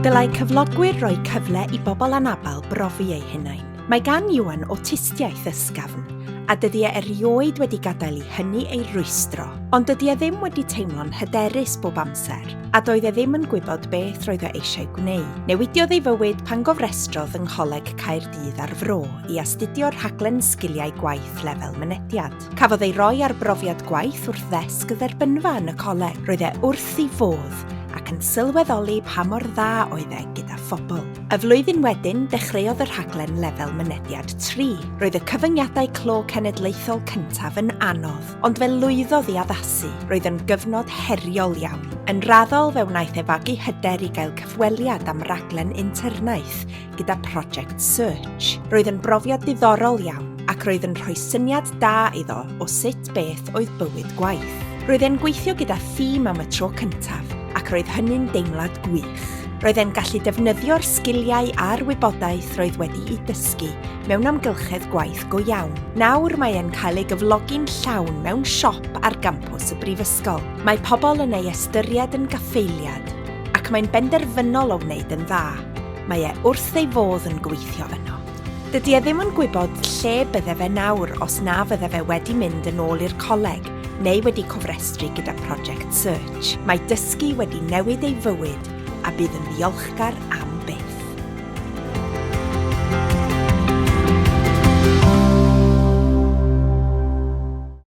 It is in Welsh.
Dylai cyflogwyr roi cyfle i bobl anabal brofi eu hunain. Mae gan Ewan awtistiaeth ysgafn, a dydy e erioed wedi gadael i hynny ei rwystro. Ond dydy e ddim wedi teimlo'n hyderus bob amser, a doedd e ddim yn gwybod beth roedd e eisiau gwneud. Newidiodd ei fywyd pan gofrestrodd yng Ngholeg Caerdydd ar Fro i astudio'r rhaglen sgiliau gwaith lefel mynediad. Cafodd ei roi ar brofiad gwaith wrth ddesg y dderbynfa yn y coleg. Roedd e wrth ei fodd ac yn sylweddoli pa mor dda oedd e gyda phobl. Y flwyddyn wedyn, dechreuodd y rhaglen lefel mynediad 3. Roedd y cyfyngiadau clo cenedlaethol cyntaf yn anodd, ond fel lwyddodd i addasu, roedd yn gyfnod heriol iawn. Yn raddol fe wnaeth e fagu hyder i gael cyfweliad am raglen internaeth gyda Project Search. Roedd yn brofiad diddorol iawn, ac roedd yn rhoi syniad da iddo o sut beth oedd bywyd gwaith. Roedd e'n gweithio gyda thîm am y tro cyntaf, ac roedd hynny'n deimlad gwych. Roedd e'n gallu defnyddio'r sgiliau a'r wybodaeth roedd wedi ei dysgu mewn amgylchedd gwaith go iawn. Nawr mae e'n cael ei gyflogi'n llawn mewn siop ar gampws y brifysgol. Mae pobl yn ei ystyried yn gaffeiliad, ac mae'n benderfynol o wneud yn dda. Mae e wrth ei fodd yn gweithio yno. Dydy e ddim yn gwybod lle bydde fe nawr os na fydde fe wedi mynd yn ôl i'r coleg, neu wedi cofrestru gyda Project Search. Mae dysgu wedi newid ei fywyd a bydd yn ddiolchgar am